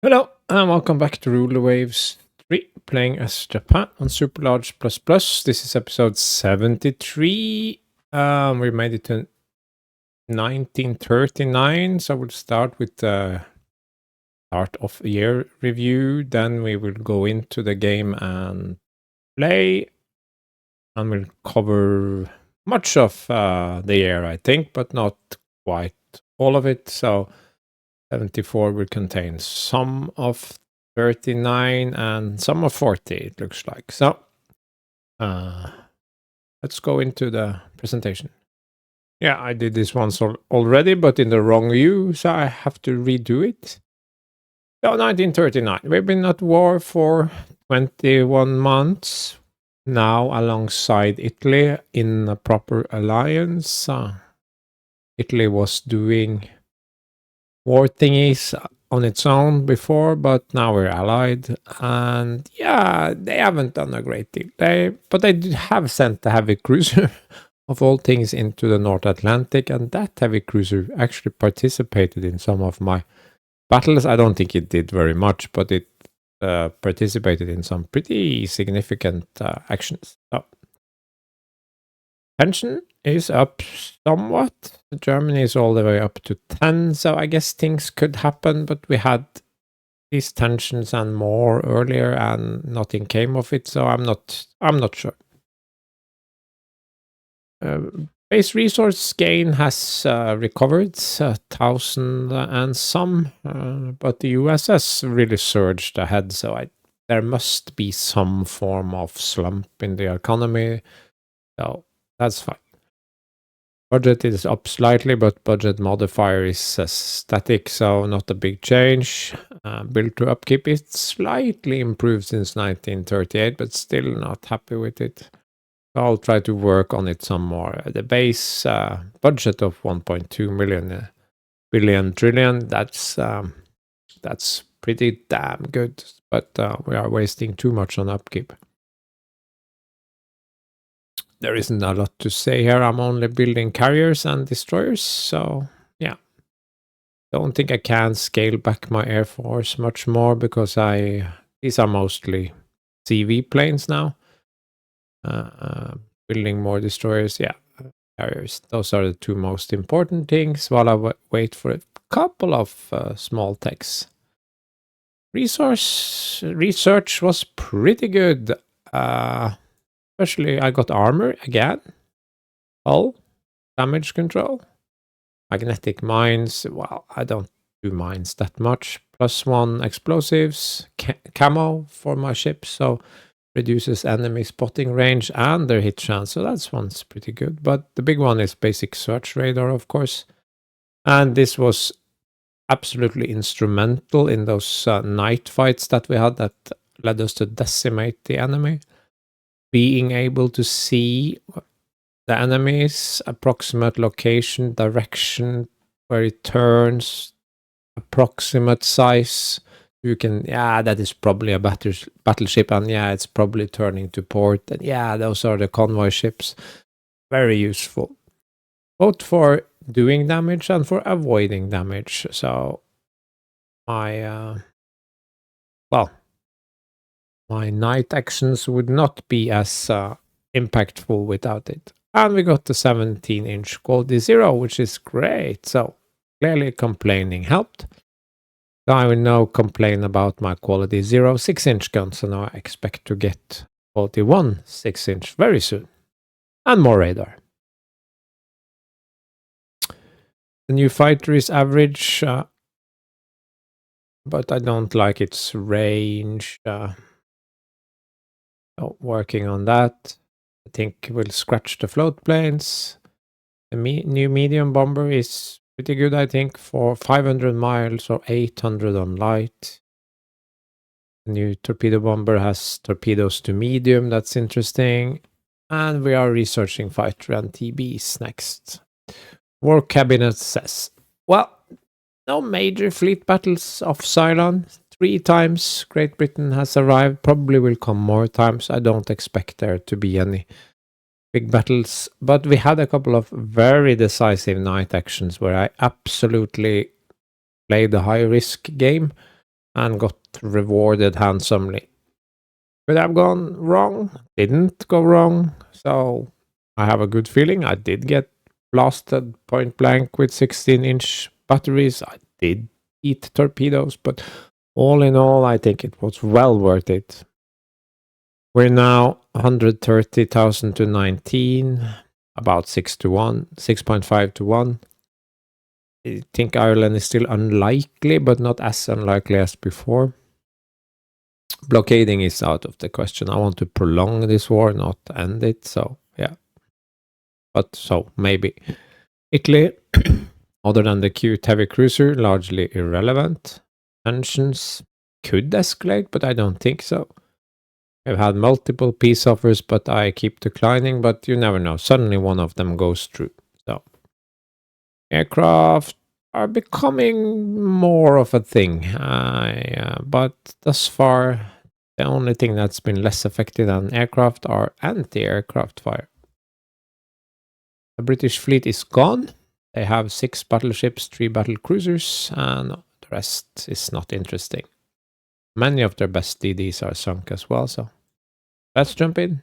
Hello, and welcome back to Ruler Waves 3, playing as Japan on Super Large Plus Plus. This is episode 73. We made it to 1939, so we'll start with the start of year review. Then we will go into the game and play, and we'll cover much of the year, I think, but not quite all of it. So 74 will contain some of 39 and some of 40, it looks like. So let's go into the presentation. Yeah, I did this once already, but in the wrong view, so I have to redo it. So 1939, we've been at war for 21 months now alongside Italy in a proper alliance. Italy was doing war thingies on its own before, but now we're allied, and yeah, they haven't done a great deal. But they have sent a heavy cruiser of all things into the North Atlantic, and that heavy cruiser actually participated in some of my battles. I don't think it did very much, but it participated in some pretty significant actions. So, tension is up somewhat. Germany is all the way up to 10, so I guess things could happen, but we had these tensions and more earlier and nothing came of it, so I'm not sure. Base resource gain has recovered 1,000 and some, but the US has really surged ahead, so there must be some form of slump in the economy, so that's fine. Budget is up slightly, but budget modifier is static, so not a big change. Build to upkeep is slightly improved since 1938, but still not happy with it. I'll try to work on it some more. The base budget of 1.2 billion trillion, that's pretty damn good, but we are wasting too much on upkeep. There isn't a lot to say here. I'm only building carriers and destroyers, so yeah. Don't think I can scale back my air force much more because these are mostly CV planes now. Building more destroyers, yeah, carriers. Those are the two most important things while I wait for a couple of small techs. Research was pretty good. Especially I got armor again. Hull, damage control. Magnetic mines, well, I don't do mines that much. +1 explosives, camo for my ships, so reduces enemy spotting range and their hit chance, so that one's pretty good. But the big one is basic search radar, of course. And this was absolutely instrumental in those night fights that we had that led us to decimate the enemy. Being able to see the enemy's approximate location, direction, where it turns, approximate size. You can, yeah, that is probably a battleship, and yeah, it's probably turning to port. And yeah, those are the convoy ships. Very useful, both for doing damage and for avoiding damage. So my my night actions would not be as impactful without it. And we got the 17-inch quality 0, which is great. So clearly complaining helped. So I will now complain about my quality 0 6-inch gun. So now I expect to get quality 1 6-inch very soon. And more radar. The new fighter is average, but I don't like its range. Working on that. I think we'll scratch the float planes. The new medium bomber is pretty good, I think, for 500 miles or 800 on light. The new torpedo bomber has torpedoes to medium. That's interesting. And we are researching fighter and TBs next. War Cabinet says, well, no major fleet battles off Ceylon. 3 times Great Britain has arrived. Probably will come more times. I don't expect there to be any big battles, but we had a couple of very decisive night actions where I absolutely played the high risk game. and got rewarded handsomely. Could have gone wrong, didn't go wrong, so I have a good feeling. I did get blasted point blank with 16-inch batteries. I did eat torpedoes, but all in all, I think it was well worth it. We're now 130,000 to 19, about 6 to 1, 6.5 to 1. I think Ireland is still unlikely, but not as unlikely as before. Blockading is out of the question. I want to prolong this war, not end it. So, yeah. But so, maybe. Italy, other than the cute heavy cruiser, largely irrelevant. Tensions could escalate, but I don't think so. I've had multiple peace offers, but I keep declining, but you never know. Suddenly one of them goes through. So, aircraft are becoming more of a thing. But thus far, the only thing that's been less affected than aircraft are anti-aircraft fire. The British fleet is gone. They have 6 battleships, 3 battle cruisers, and the rest is not interesting. Many of their best DDs are sunk as well, so let's jump in.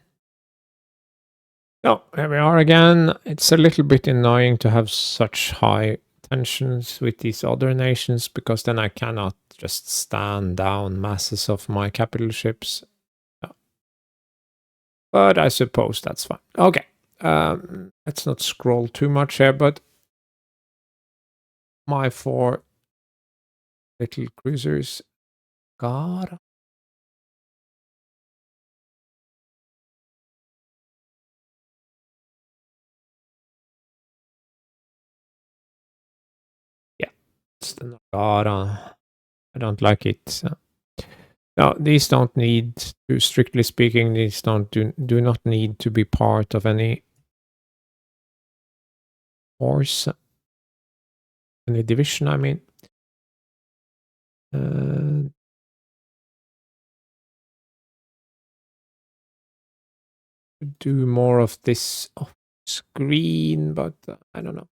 Oh, here we are again. It's a little bit annoying to have such high tensions with these other nations, because then I cannot just stand down masses of my capital ships. But I suppose that's fine. Okay, let's not scroll too much here, but my 4 little cruisers. God. Yeah, it's the Nagara. I don't like it. No, these don't need to, strictly speaking, these do not need to be part of any force, any division, I mean. Do more of this off screen, but I don't know.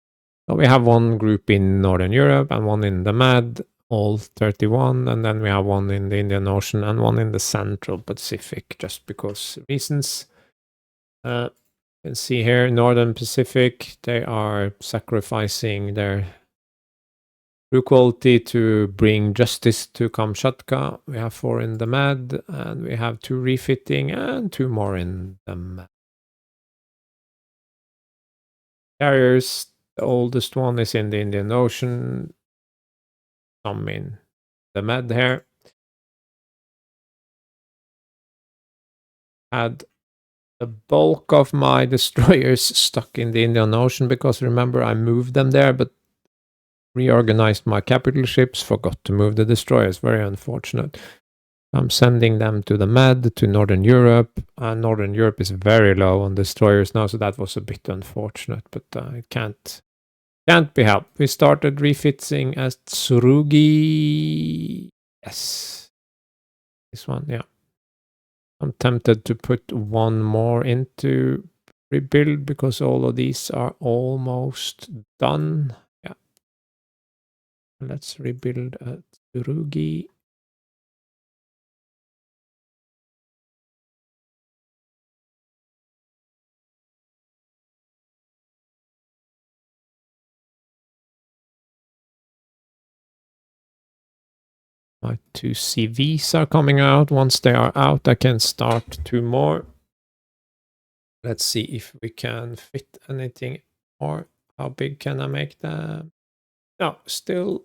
So we have one group in Northern Europe and one in the Med, all 31, and then we have one in the Indian Ocean and one in the Central Pacific, just because reasons. You can see here, Northern Pacific, they are sacrificing their crew quality to bring justice to Kamchatka. We have 4 in the Med, and we have 2 refitting and 2 more in the Med. Carriers, the oldest one is in the Indian Ocean, some in the Med here. Had the bulk of my destroyers stuck in the Indian Ocean, because remember, I moved them there, but reorganized my capital ships, forgot to move the destroyers. Very unfortunate. I'm sending them to the Med, to Northern Europe, and Northern Europe is very low on destroyers now, so that was a bit unfortunate, but it can't be helped. We started refitting at Surugi. Yes. This one, yeah. I'm tempted to put one more into rebuild, because all of these are almost done. Yeah. Let's rebuild at Surugi. My 2 CVs are coming out. Once they are out, I can start 2 more. Let's see if we can fit anything, or how big can I make them? No, still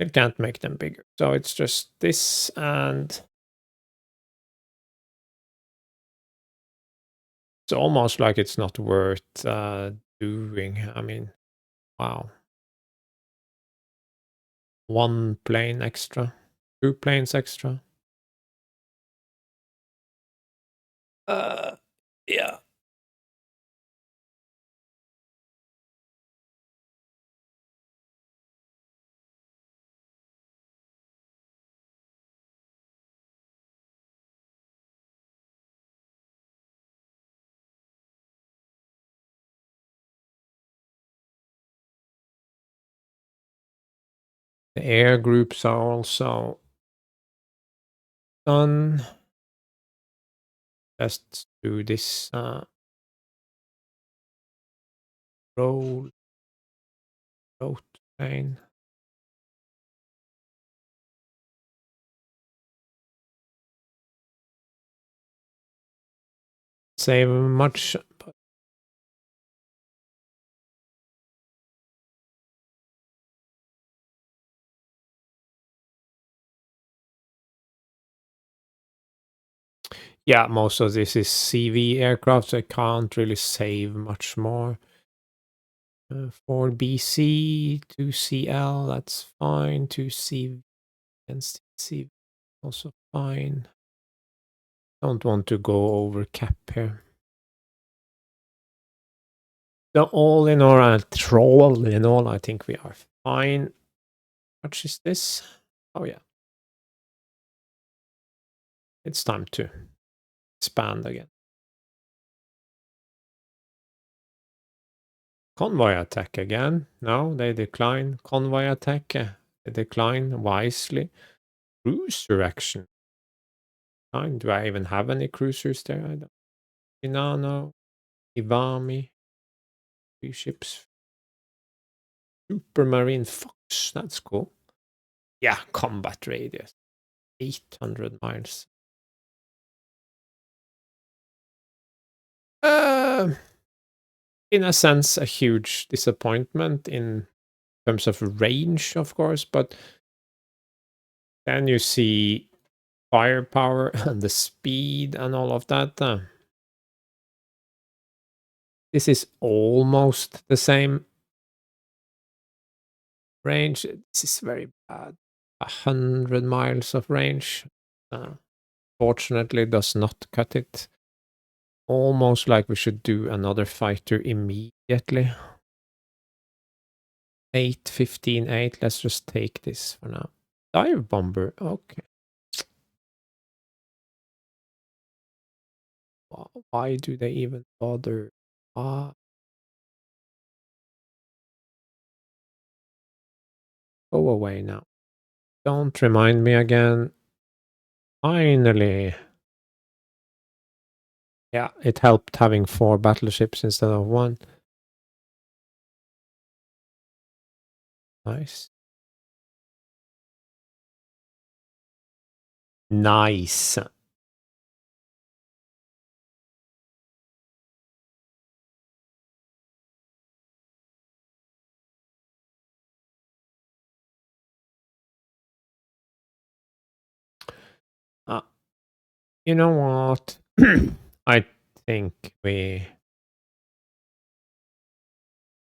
it can't make them bigger. So it's just this, and it's almost like it's not worth doing. I mean, wow. 1 plane extra, 2 planes extra. Yeah. The air groups are also done. Let's do this roll road train. Save much. Yeah, most of this is CV aircraft, so I can't really save much more. For BC, 2CL, that's fine. 2CV and CV, also fine. Don't want to go over cap here. So all in all, I think we are fine. How much is this? Oh yeah. It's time to expand again. Convoy attack again. No, they decline. Convoy attack. They decline wisely. Cruiser action. Fine. Do I even have any cruisers there? I don't. Inano. Iwami. 3 ships. Supermarine Fox. That's cool. Yeah, combat radius. 800 miles. In a sense, a huge disappointment in terms of range, of course, but then you see firepower and the speed and all of that. This is almost the same range. This is very bad. 100 miles of range. Fortunately, does not cut it. Almost like we should do another fighter immediately. 8, 15, 8. Let's just take this for now. Dive bomber. Okay. Why do they even bother? Go away now. Don't remind me again. Finally. Yeah, it helped having 4 battleships instead of 1. Nice. Nice. Uh, you know what? I think we...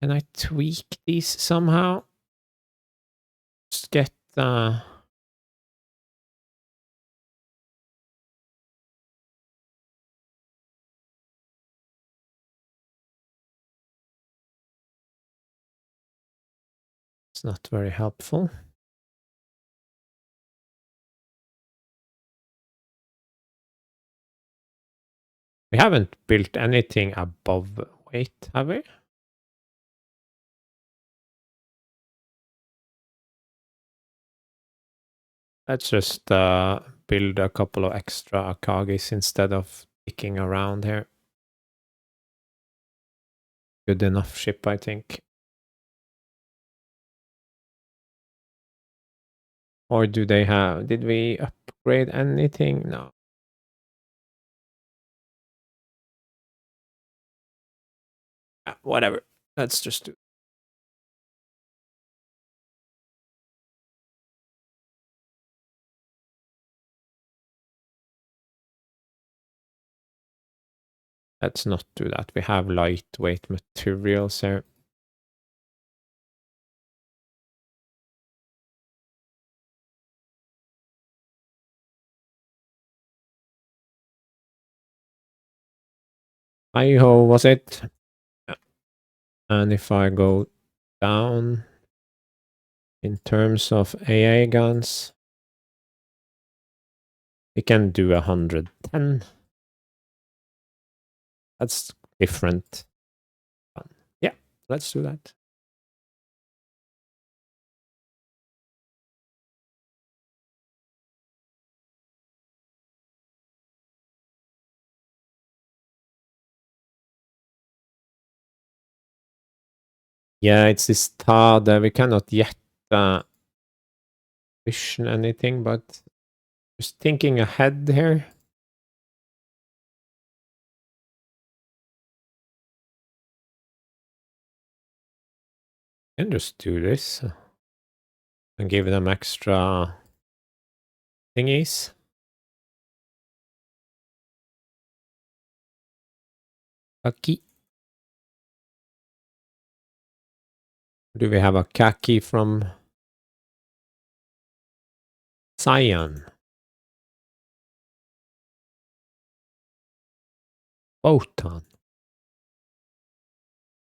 Can I tweak these somehow? Just get... It's not very helpful. We haven't built anything above weight, have we? Let's just build a couple of extra Akagis instead of kicking around here. Good enough ship, I think. Or do they have... Did we upgrade anything? No. Whatever. Let's just do... Let's not do that. We have lightweight materials here. Hi-ho, was it? And if I go down in terms of AA guns, we can do 110. That's different. Yeah, let's do that. Yeah, it's this Tade. We cannot yet vision anything, but just thinking ahead here. Can just do this and give them extra thingies. Kaki. Do we have a kaki from Ceylon? Botan.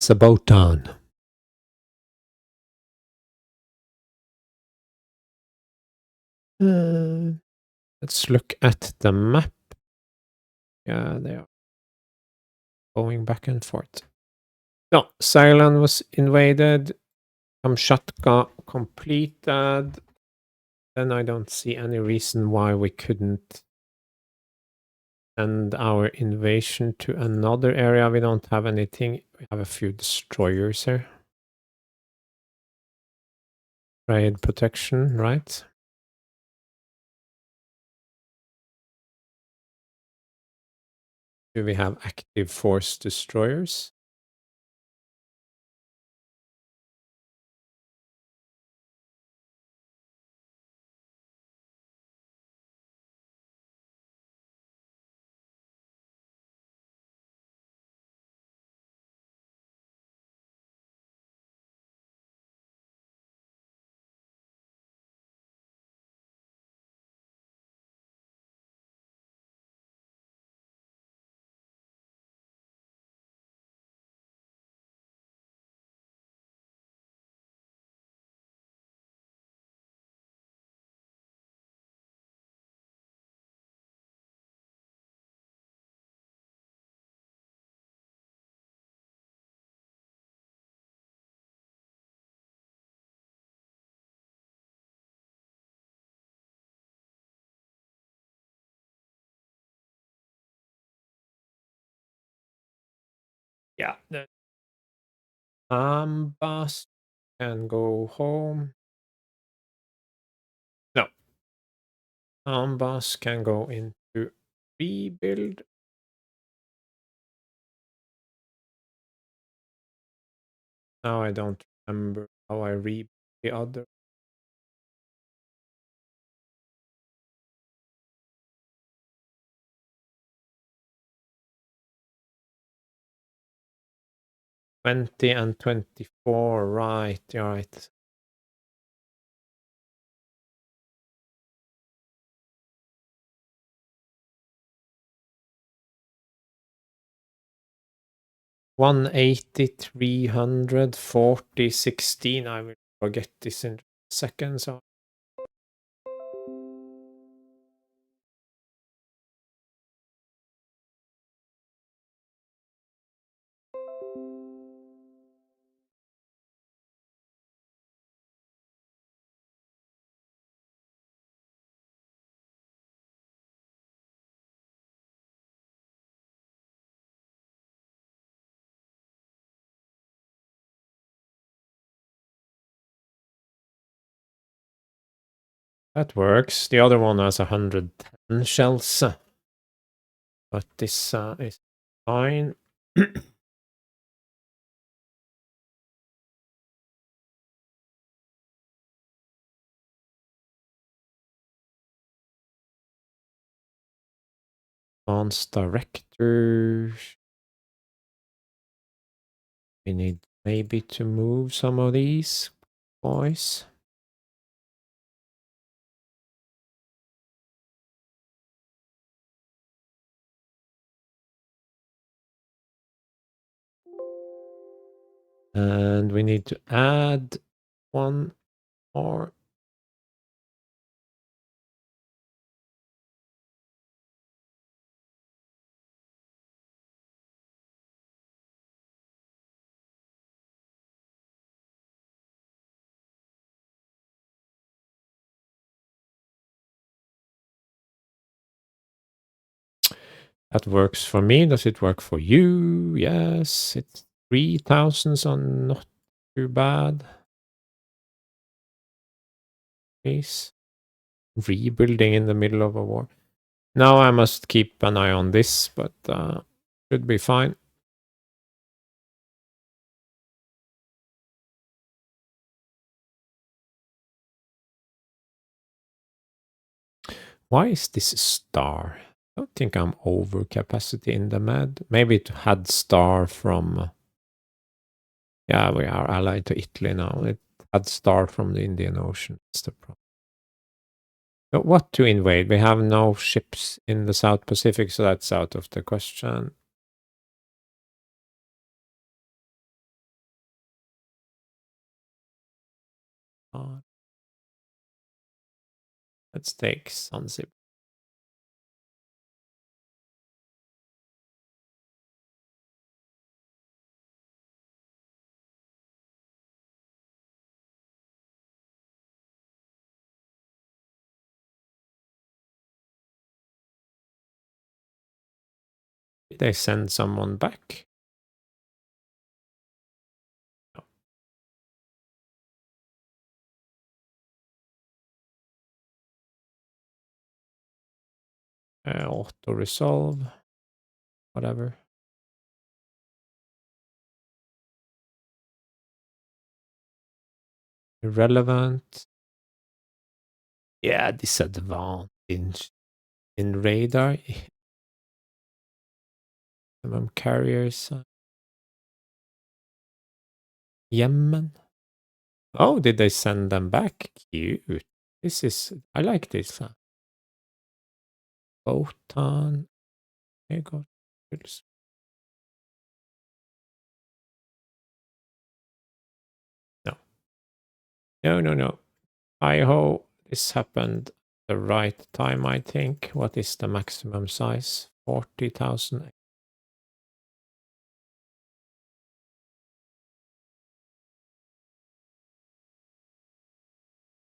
Sabotan. Let's look at the map. Yeah, they are going back and forth. No, Ceylon was invaded. Kamchatka completed. Then I don't see any reason why we couldn't send our invasion to another area. We don't have anything. We have a few destroyers here. Trade protection, right? Do we have active force destroyers? Yeah. The Ambas can go home. No. Ambas can go into rebuild. Now I don't remember how I rebuild the other. 20 and 24, right, right. One 300, 40, 16. I will forget this in seconds. So that works. The other one has 110 shells, but this is fine. Advanced director. We need maybe to move some of these boys. And we need to add one more. That works for me. Does it work for you? Yes, it's 3,000 on not too bad. Peace. Rebuilding in the middle of a war. Now I must keep an eye on this, but should be fine. Why is this a star? I don't think I'm over capacity in the med. Maybe it had star from... yeah, we are allied to Italy now. It had star from the Indian Ocean. That's the problem. But what to invade? We have no ships in the South Pacific, so that's out of the question. Let's take Zanzibar. Did they send someone back? Auto resolve, whatever. Irrelevant. Yeah, disadvantage in radar. Carriers. Yemen. Oh, did they send them back? Cute. This is... I like this. Bhutan. There you go. No. No, no, no. I hope this happened the right time, I think. What is the maximum size? 40,000.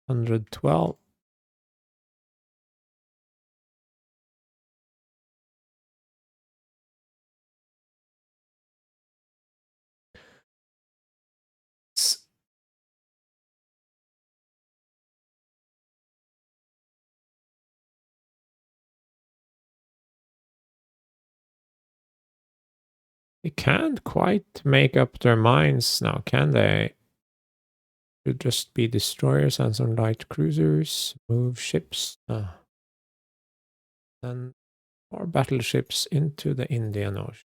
112. They can't quite make up their minds now, can they? Should just be destroyers and some light cruisers, move ships, and more battleships into the Indian Ocean.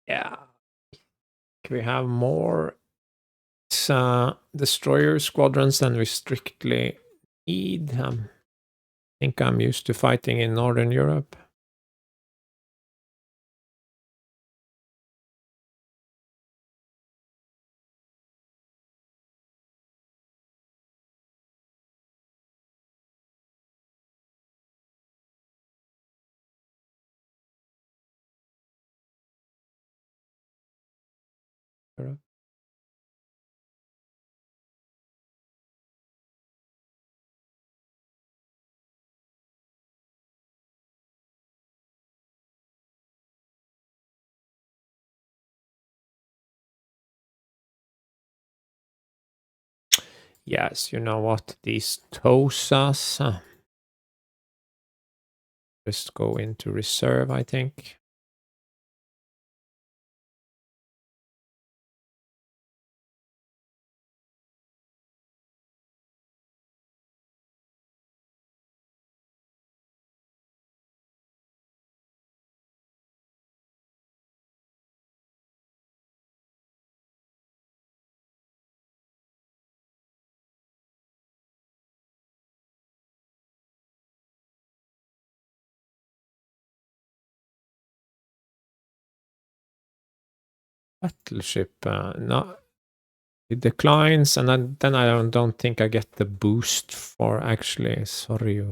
Yeah. We have more destroyer squadrons than we strictly need. I think I'm used to fighting in Northern Europe. Yes, you know what? These TOSAs just go into reserve, I think. Battleship, no, it declines, and then I don't think I get the boost for actually. Sorry.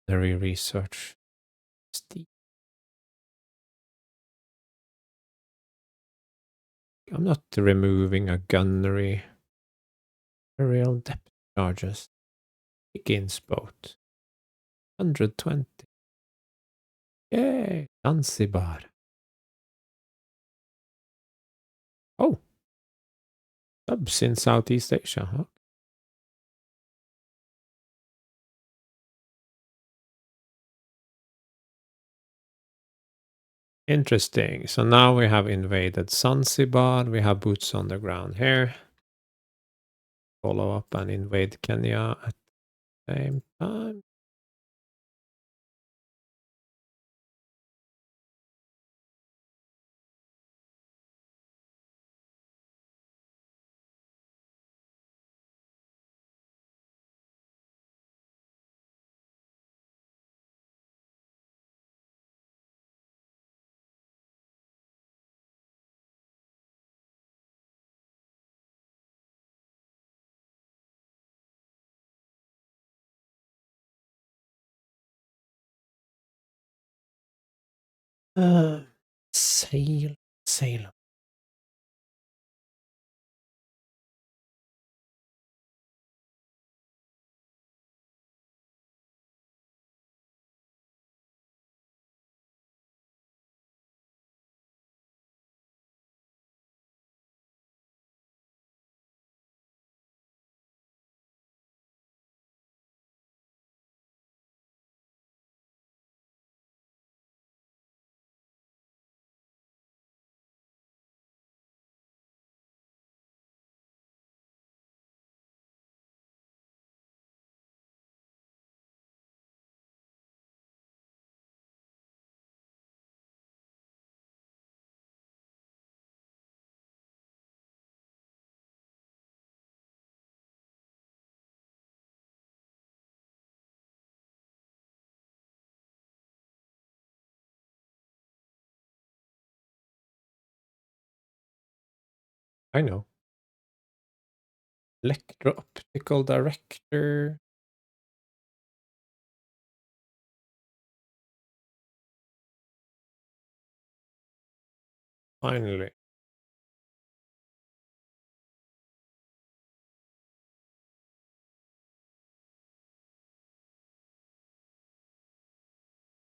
Research. I'm not removing a gunnery. Aerial depth charges. Begins boat. 120. Yay! Zanzibar. Oh! Subs in Southeast Asia, huh? Interesting. So now we have invaded Zanzibar. We have boots on the ground here. Follow up and invade Kenya at the same time. Ceylon. I know. Electro-optical director. Finally.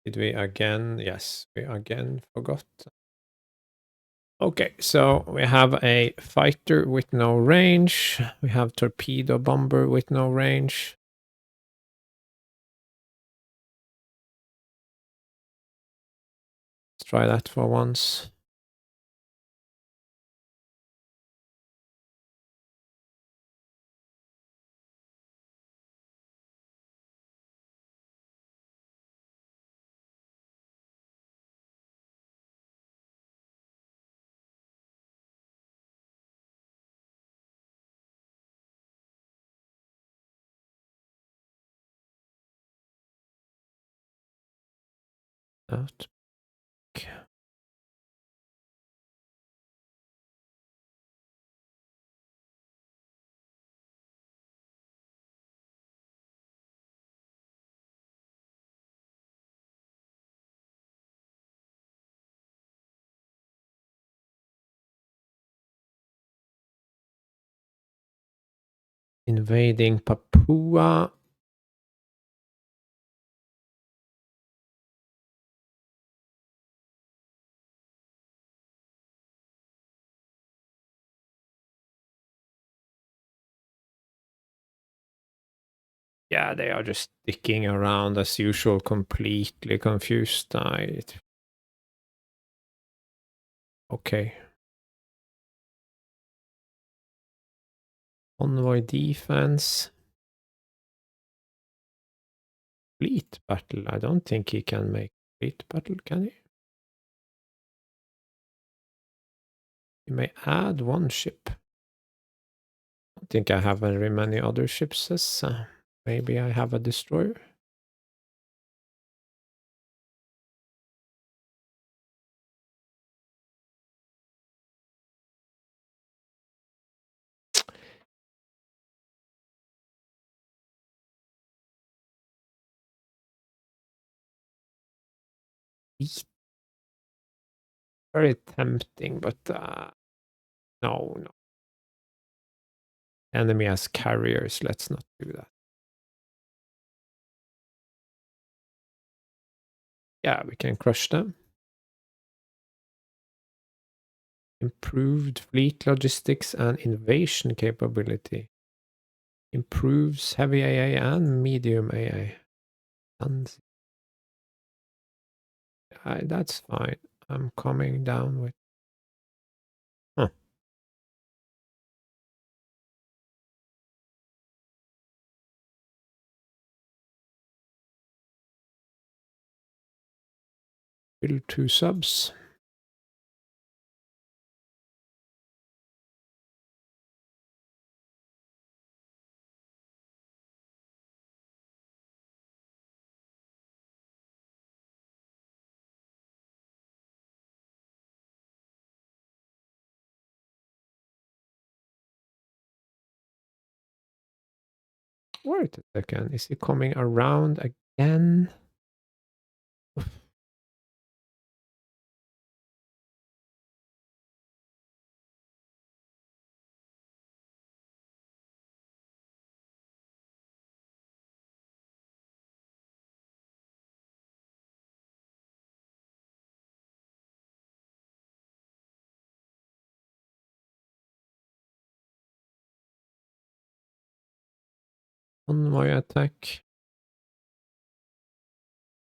Did we again? Yes, we again forgot. Okay, so we have a fighter with no range. We have torpedo bomber with no range. Let's try that for once. Out. Okay. Invading Papua. Yeah, they are just sticking around as usual, completely confused. Okay. Convoy defense. Fleet battle. I don't think he can make fleet battle, can he? We may add one ship. I don't think I have very many other ships. Maybe I have a destroyer. Very tempting, but no. Enemy has carriers. Let's not do that. Yeah, we can crush them. Improved fleet logistics and invasion capability. Improves heavy AA and medium AA. And that's fine. I'm coming down with. Huh. Build 2 subs. Wait a second. Is he coming around again? On my attack.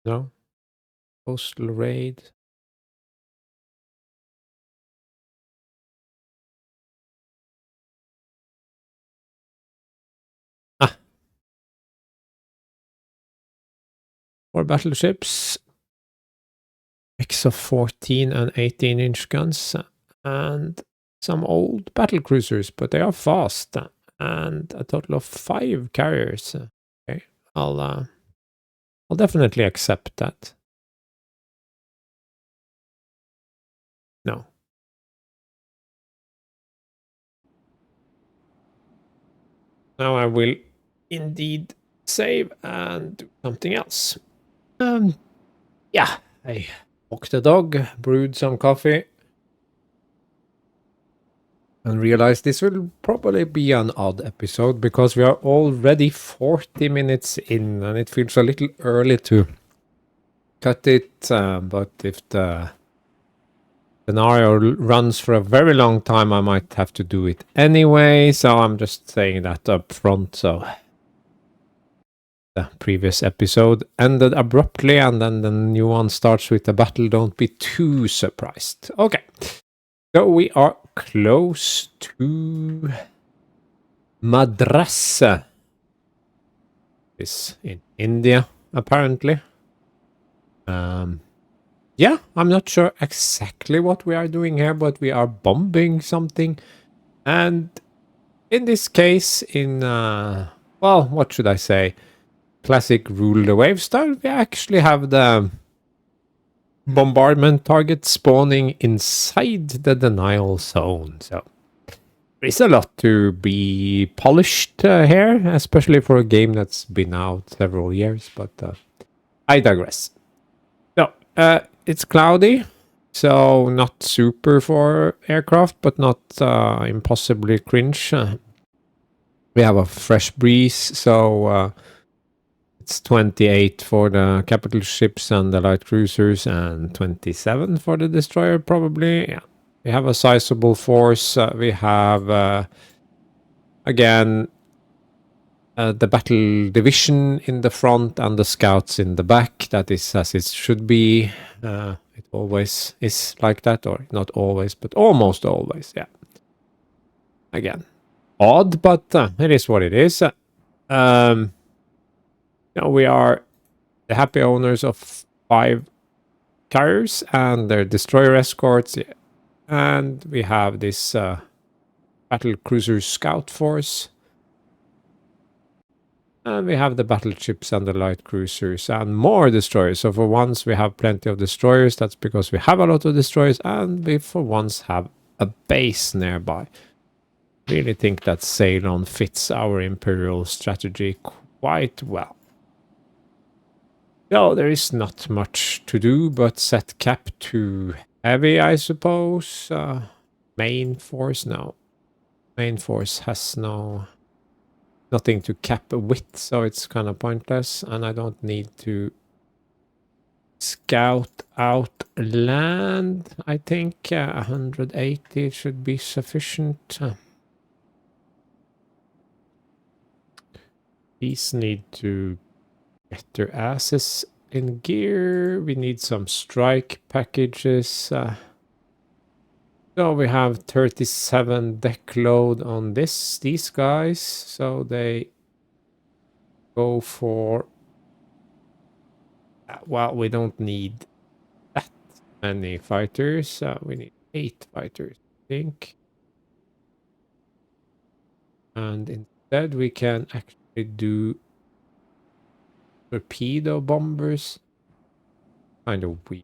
No. Coastal raid. Ah. 4 battleships. Mix of 14 and 18-inch guns. And some old battle cruisers, but they are fast. And a total of 5 carriers. Okay. I'll definitely accept that. No. Now I will indeed save and do something else. Yeah, I walked the dog, brewed some coffee, and realized this will probably be an odd episode because we are already 40 minutes in and it feels a little early to cut it, but if the scenario runs for a very long time, I might have to do it anyway, so I'm just saying that up front, so the previous episode ended abruptly and then the new one starts with a battle. Don't be too surprised. Okay, so we are close to Madras. It's in India, apparently. Yeah, I'm not sure exactly what we are doing here, but we are bombing something. And in this case, well, what should I say? Classic rule the wave style, we actually have the bombardment target spawning inside the denial zone. So there's a lot to be polished here, especially for a game that's been out several years, but I digress. So it's cloudy, so not super for aircraft, but not impossibly cringe. We have a fresh breeze, so it's 28 for the capital ships and the light cruisers, and 27 for the destroyer, probably. Yeah, we have a sizable force. We have again the battle division in the front and the scouts in the back. That is as it should be. It always is like that, or not always, but almost always. Yeah. Again, odd, but it is what it is. Now we are the happy owners of 5 carriers and their destroyer escorts. Yeah. And we have this battle cruiser scout force. And we have the battleships and the light cruisers and more destroyers. So for once we have plenty of destroyers. That's because we have a lot of destroyers and we for once have a base nearby. Really think that Ceylon fits our imperial strategy quite well. So there is not much to do but set cap to heavy, I suppose. Main force, no. Main force has nothing to cap with, so it's kind of pointless, and I don't need to scout out land. I think 180 should be sufficient. These need to get their asses in gear. We need some strike packages. So we have 37 deck load on these guys. So they go for... well, we don't need that many fighters. We need 8 fighters, I think. And instead we can actually do torpedo bombers. Kind of weird.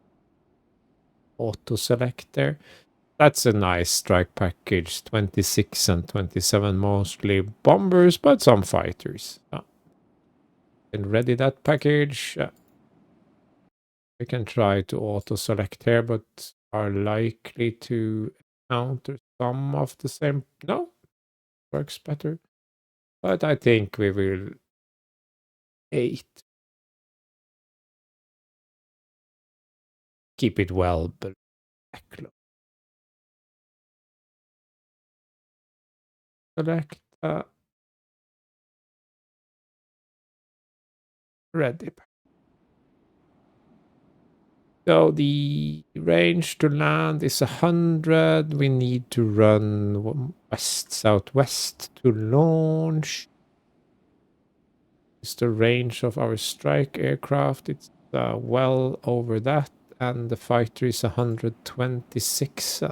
Auto select there. That's a nice strike package. 26 and 27, mostly bombers, but some fighters. And ready that package. We can try to auto select here, but are likely to encounter some of the same. No, works better. But I think we will 8. Keep it well below backlog. Select ready. So the range to land is 100. We need to run west-southwest to launch. Is the range of our strike aircraft. It's well over that. And the fighter is 126.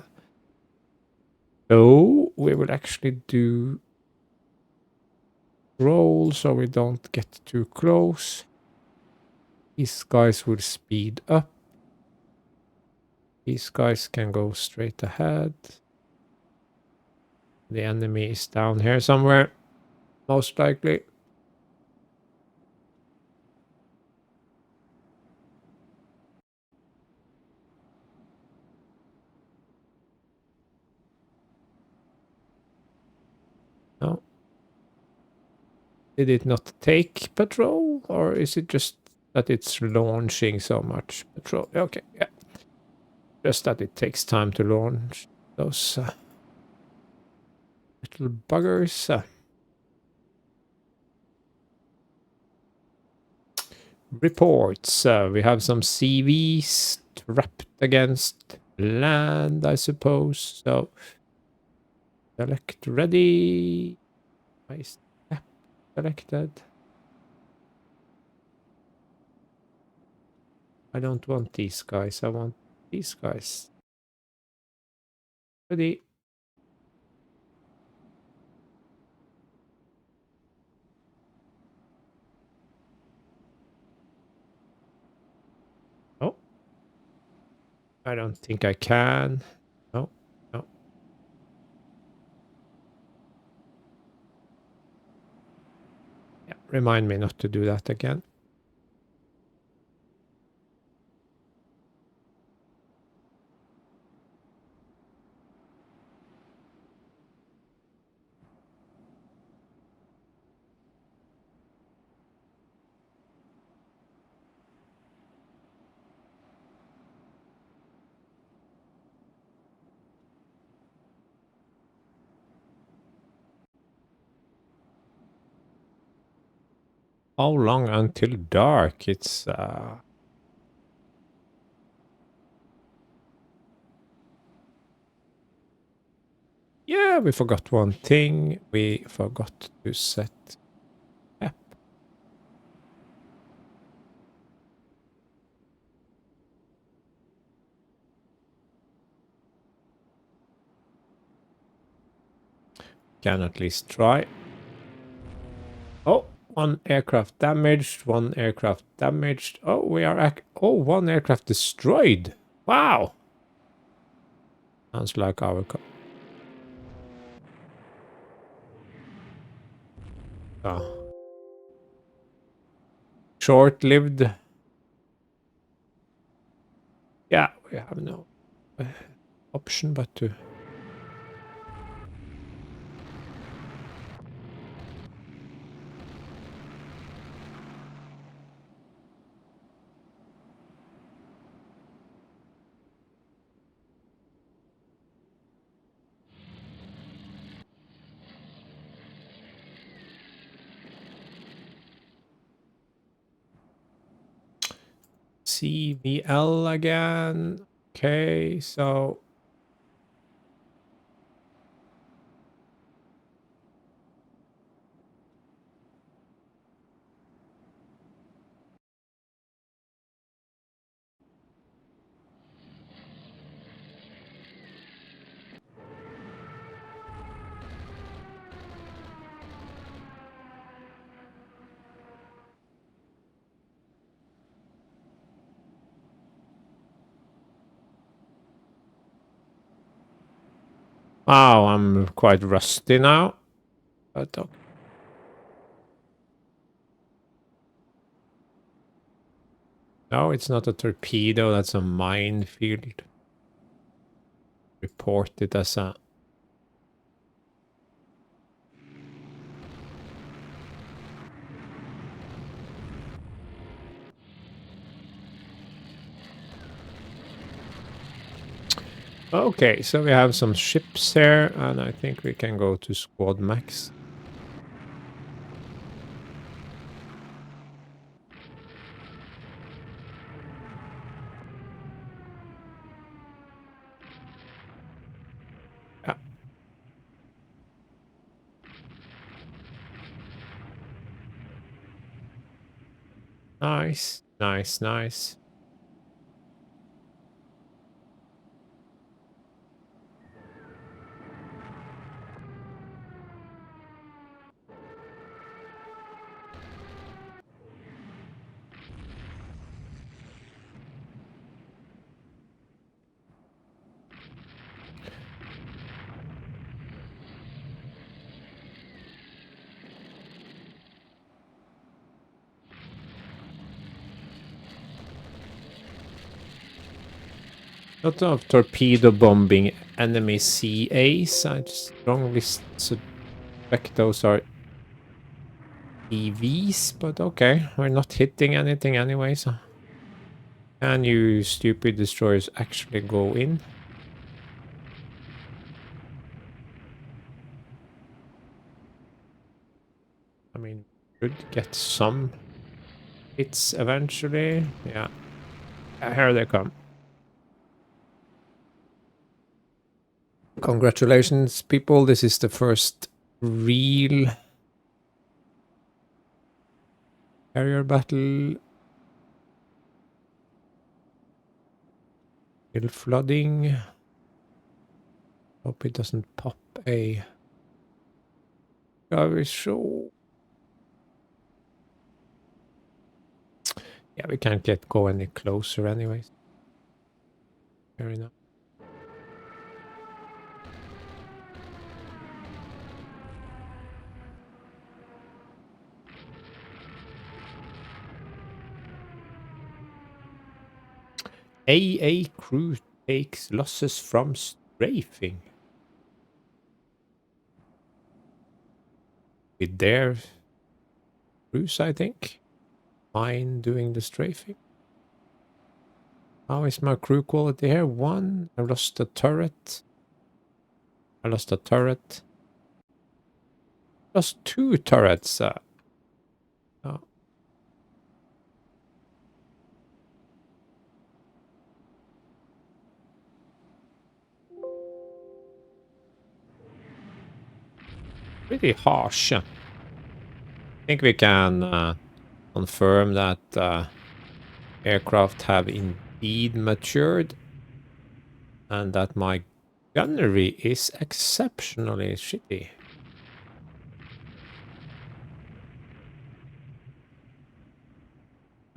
So we will actually do roll so we don't get too close. These guys will speed up. These guys can go straight ahead. The enemy is down here somewhere, most likely. No. Did it not take patrol? Or is it just that it's launching so much patrol? Okay, yeah. Just that it takes time to launch those little buggers. Reports. We have some CVs trapped against land, I suppose. So, select ready. Nice. Selected. I don't want these guys. I want these guys. Ready. Oh. I don't think I can. No. No. Yeah, remind me not to do that again. How long until dark? It's yeah, we forgot one thing. We forgot to set app. Can at least try. Oh, one aircraft damaged, one aircraft damaged. Oh, we are... Oh, one aircraft destroyed. Wow. Sounds like our... Oh. Short-lived. Yeah, we have no option but to... CVL again. Okay, so... Wow, I'm quite rusty now. But okay. No, it's not a torpedo, that's a minefield. Report it as a... Okay, so we have some ships here, and I think we can go to squad max. Yeah. Nice, nice, nice. Lot of torpedo bombing enemy CAs. I strongly suspect those are EVs, but okay, we're not hitting anything anyway, so... Can you stupid destroyers actually go in? I mean, should get some hits eventually. Yeah. Here they come. Congratulations, people. This is the first real carrier battle. Still flooding. Hope it doesn't pop a... Are we sure? Yeah, we can't go any closer anyways. Fair enough. AA crew takes losses from strafing. With their crews, I think. Mine doing the strafing. How is my crew quality here? 1. I lost a turret. I lost a turret. Lost 2 turrets. Oh. Pretty harsh. I think we can confirm that aircraft have indeed matured and that my gunnery is exceptionally shitty.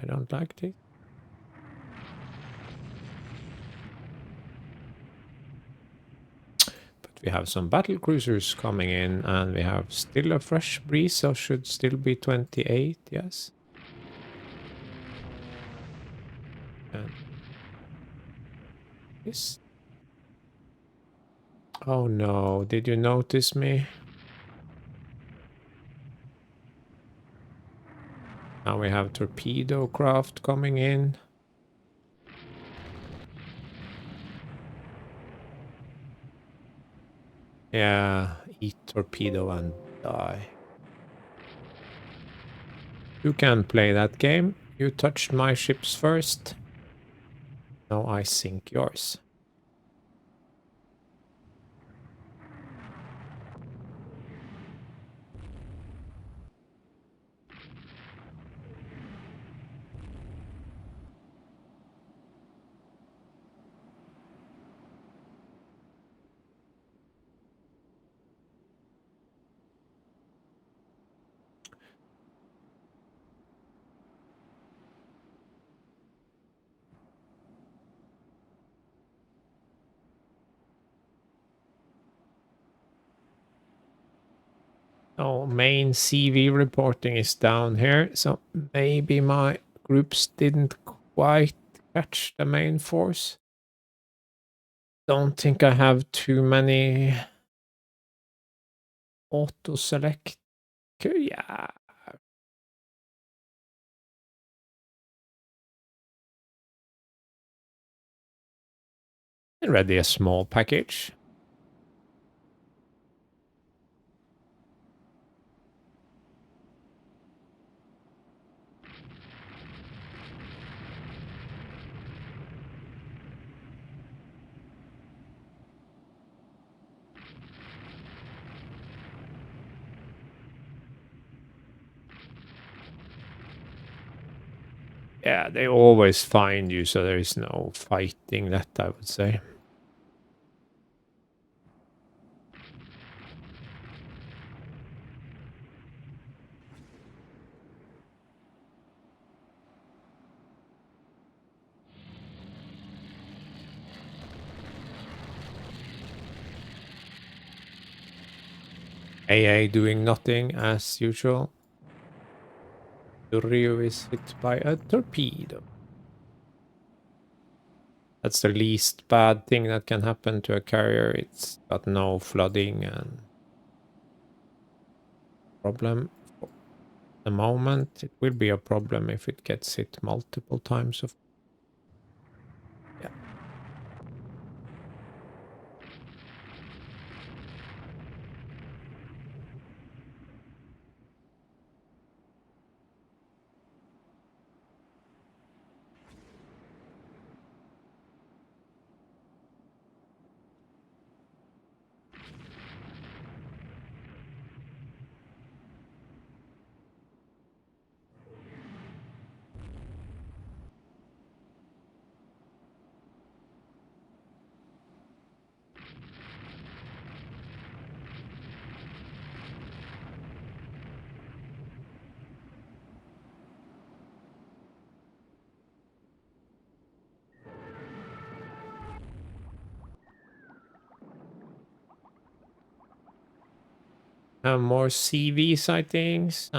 I don't like this. But we have some battle cruisers coming in, and we have still a fresh breeze, so should still be 28, yes. And this. Oh no, did you notice me? Now we have torpedo craft coming in. Yeah, eat torpedo and die. You can play that game. You touched my ships first. Now I sink yours. Oh, main CV reporting is down here, so maybe my groups didn't quite catch the main force. Don't think I have too many auto select. Yeah. Ready a small package. Yeah, they always find you, so there is no fighting that, I would say. AA doing nothing as usual. Rio is hit by a torpedo. That's the least bad thing that can happen to a carrier. It's got no flooding and problem for the moment. It will be a problem if it gets hit multiple times. Yeah. More CV sightings.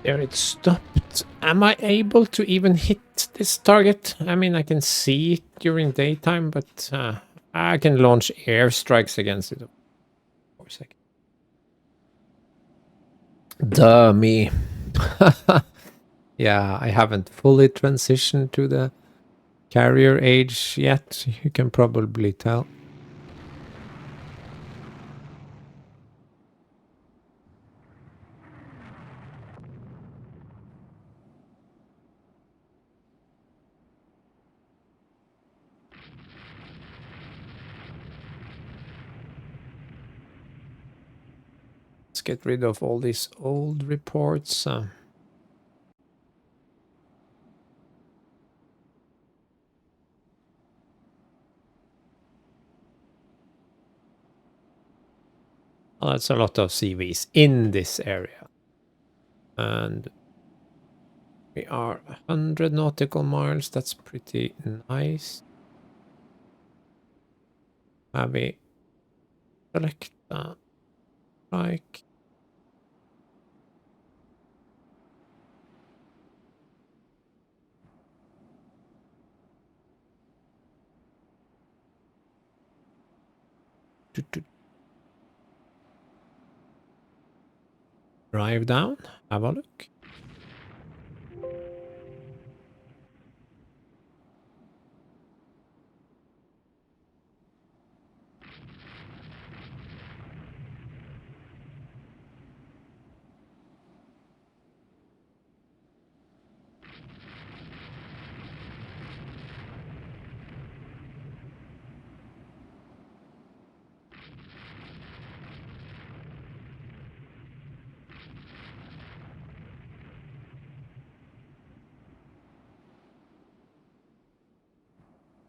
There it stopped. Am I able to even hit this target? I mean, I can see it during daytime, but I can launch airstrikes against it. Of course I can. Duh, me. Yeah, I haven't fully transitioned to the carrier age yet. You can probably tell. Let's get rid of all these old reports. Well, that's a lot of CVs in this area. And we are 100 nautical miles. That's pretty nice. Maybe select like drive down, have a look.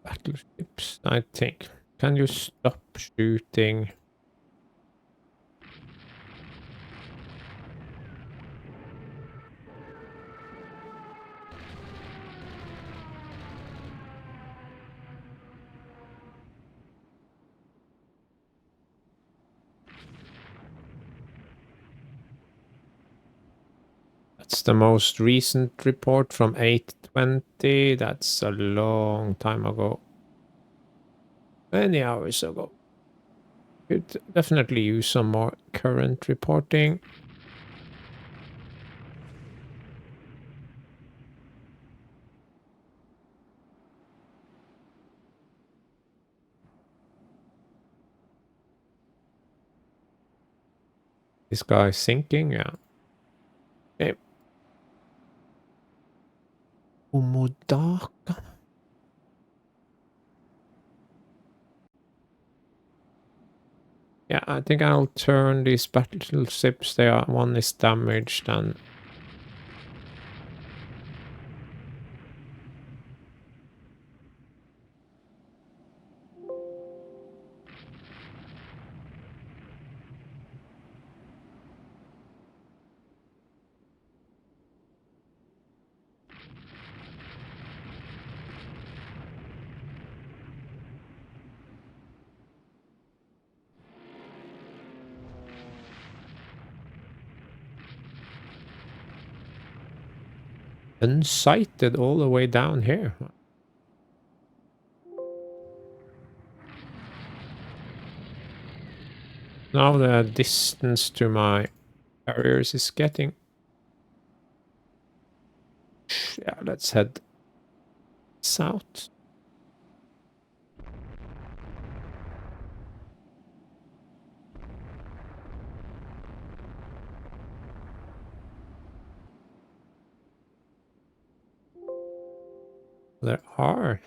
Battleships, I think. Can you stop shooting? That's the most recent report from 820. That's a long time ago. Many hours ago. Could definitely use some more current reporting. This guy is sinking, yeah. Okay. Umudaka. Yeah, I think I'll turn these battleships. They are one is damaged and unsighted all the way down here. Now the distance to my carriers is getting... Yeah, let's head south. There are...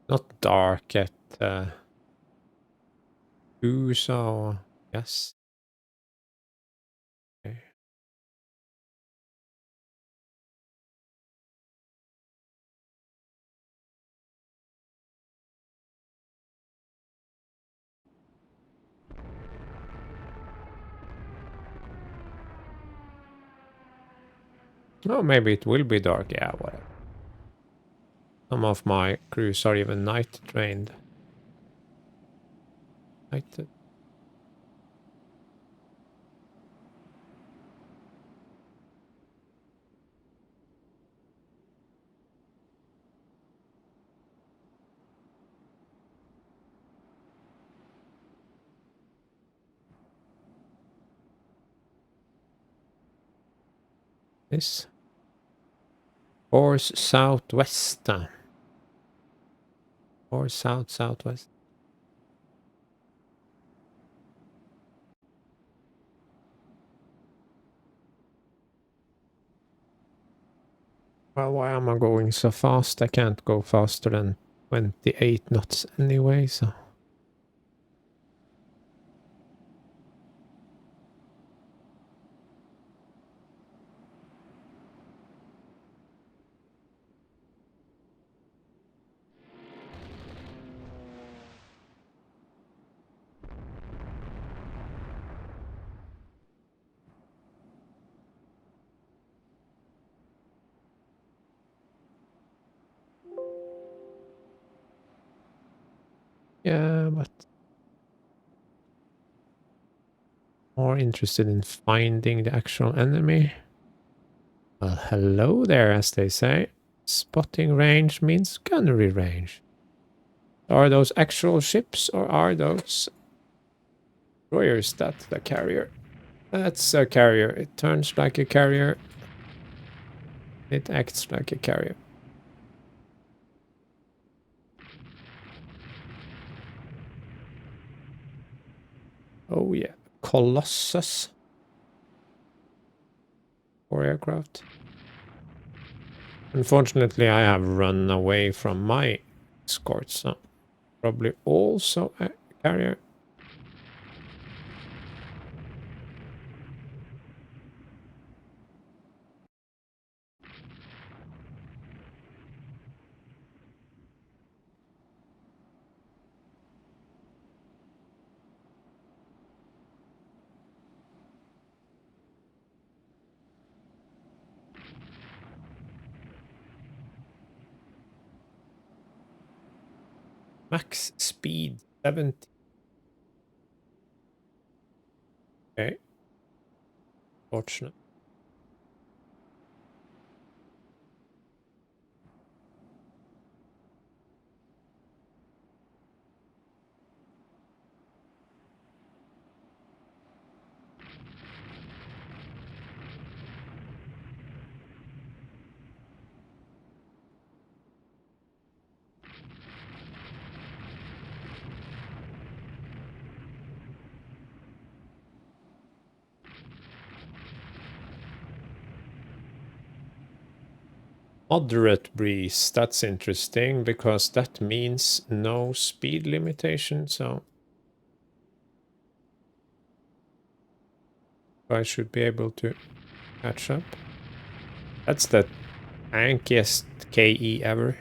Not dark yet. 2, so... Yes. Okay. Oh, maybe it will be dark. Yeah, whatever. Some of my crews are even night trained. Night. This. Course southwest. Or southwest. Well, why am I going so fast? I can't go faster than 28 knots anyway, so. Yeah, but more interested in finding the actual enemy. Well, hello there, as they say. Spotting range means gunnery range. Are those actual ships or are those destroyers that the carrier? That's a carrier. It turns like a carrier. It acts like a carrier. Oh yeah, Colossus. 4 aircraft. Unfortunately, I have run away from my escort, so probably also a carrier. Max speed 70. Okay, fortunate. Moderate breeze, that's interesting because that means no speed limitation, so I should be able to catch up. That's the tankiest KE ever.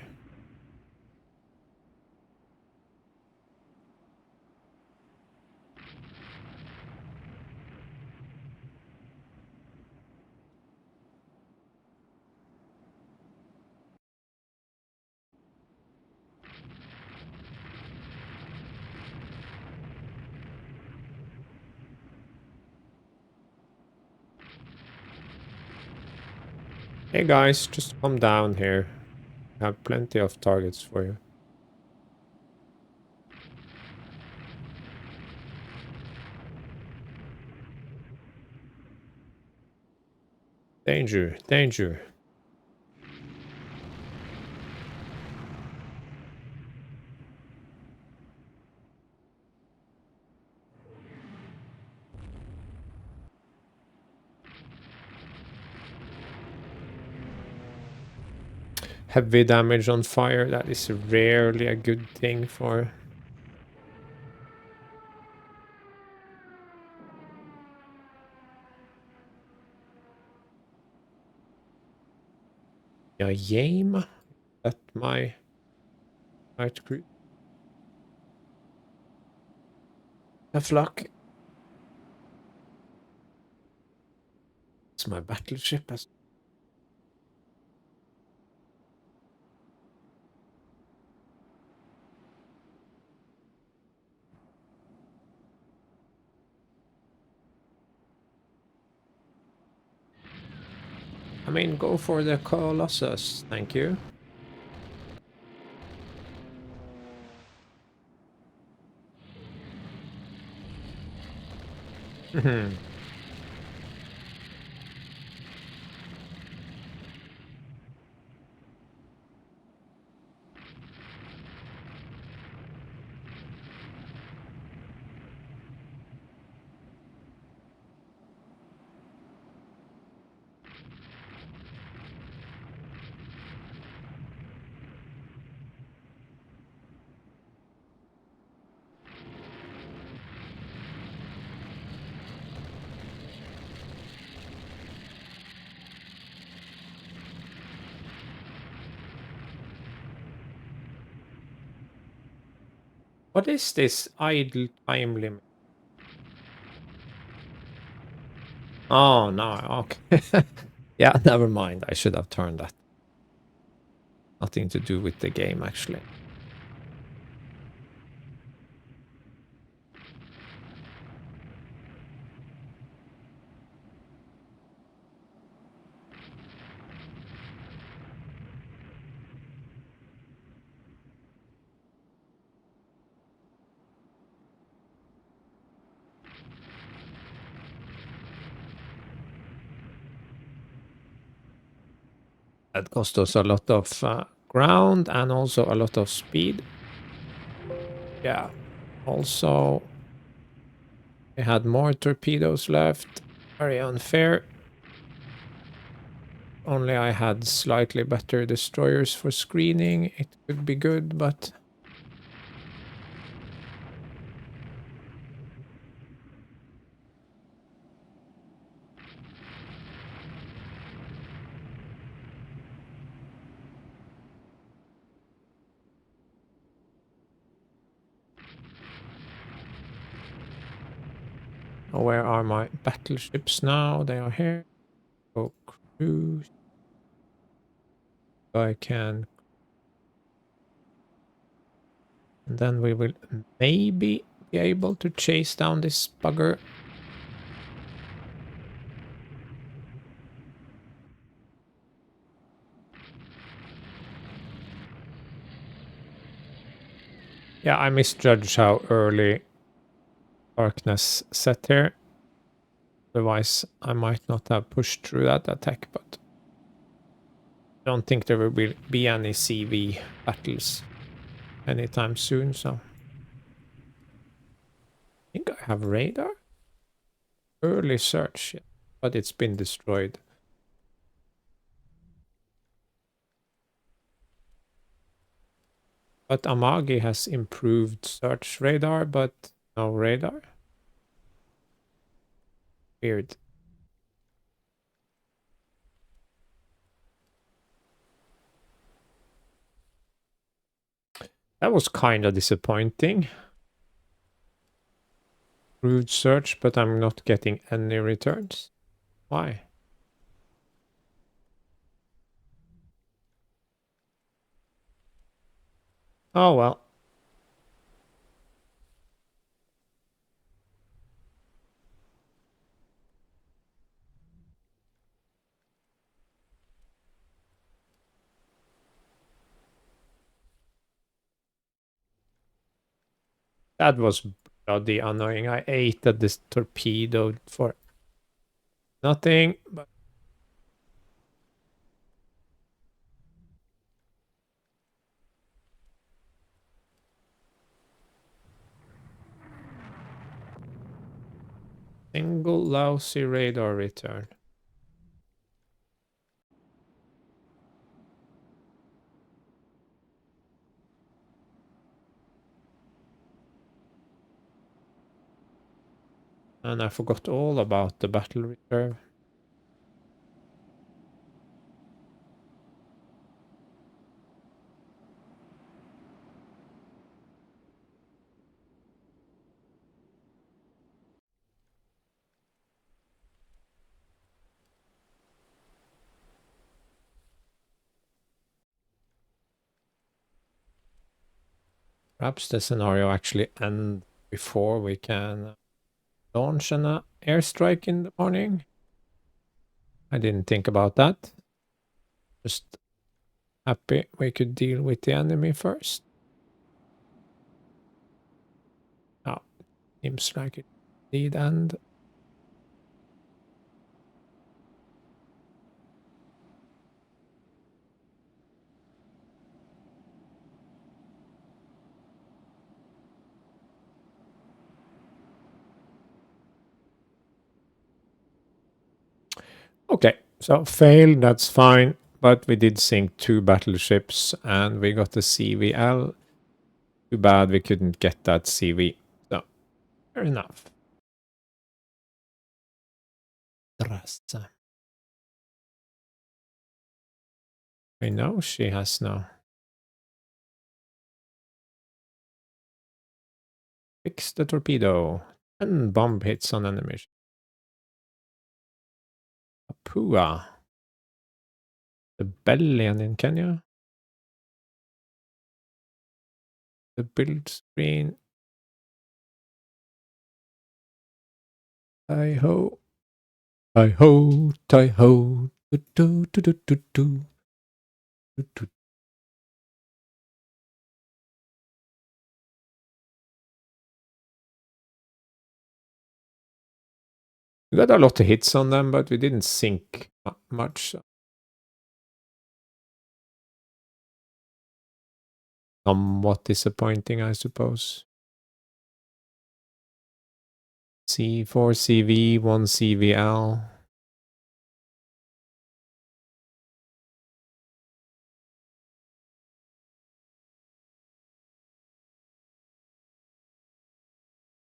Hey guys, just come down here. I have plenty of targets for you. Danger, danger. Heavy damage on fire, that is rarely a good thing for... Yeah, Yame? That my light crew? Tough luck. It's my battleship. I mean, go for the Colossus. Thank you. What is this idle time limit? Oh, no, okay. Yeah, never mind. I should have turned that. Nothing to do with the game, actually. That cost us a lot of ground and also a lot of speed. Yeah. Also, we had more torpedoes left. Very unfair. Only I had slightly better destroyers for screening. It could be good, but... Where are my battleships now? They are here. Oh, cruise. I can... And then we will maybe be able to chase down this bugger. Yeah, I misjudged how early darkness set here. Otherwise, I might not have pushed through that attack, but I don't think there will be any CV battles anytime soon, so... I think I have radar? Early search, yeah, but it's been destroyed. But Amagi has improved search radar, but no radar. Weird. That was kind of disappointing. Improved search, but I'm not getting any returns. Why? Oh well. That was bloody annoying. I ate at this torpedo for nothing, but single lousy radar return. And I forgot all about the battle reserve. Perhaps the scenario actually ends before we can launch an airstrike in the morning. I didn't think about that. Just happy we could deal with the enemy first. Oh, seems like it did end. Okay, so failed, that's fine. But we did sink 2 battleships and we got the CVL. Too bad we couldn't get that CV. So, fair enough. Drassa. I know she has now. Fix the torpedo. 10 bomb hits on enemy. Papua. Rebellion in Kenya. The build screen. Hi ho. Hi ho. Hi ho. Do, do, do, do, do, do. Do, do. We got a lot of hits on them, but we didn't sink much. Somewhat disappointing, I suppose. C4 CV, 1 CVL.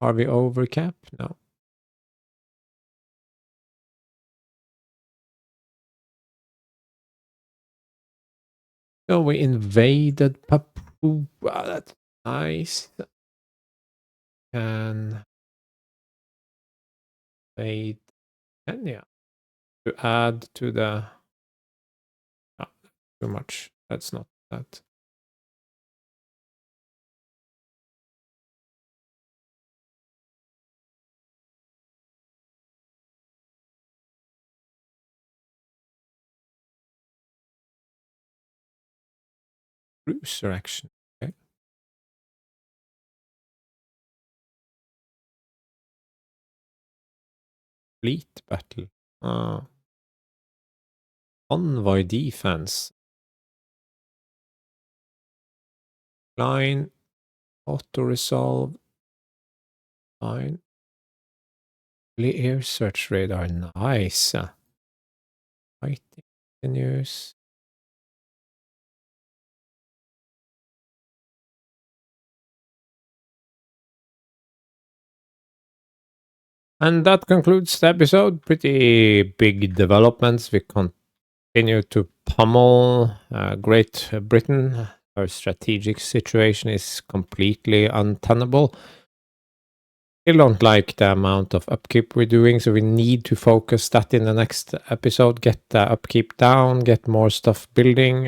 Are we over cap? No. So we invaded Papua. That's nice. And invade Kenya to add to the. Oh, too much. That's not that. Cruiser action. Okay. Fleet battle. Convoy defense. Line. Auto resolve. Fine. Air search radar. Nice. Fighting continues. And that concludes the episode. Pretty big developments. We continue to pummel Great Britain. Our strategic situation is completely untenable. Still don't like the amount of upkeep we're doing, so we need to focus that in the next episode. Get the upkeep down, get more stuff building.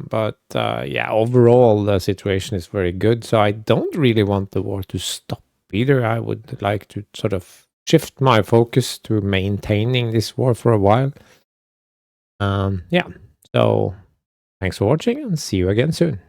But yeah, overall the situation is very good. So I don't really want the war to stop either. I would like to sort of shift my focus to maintaining this war for a while. Yeah, so thanks for watching and see you again soon.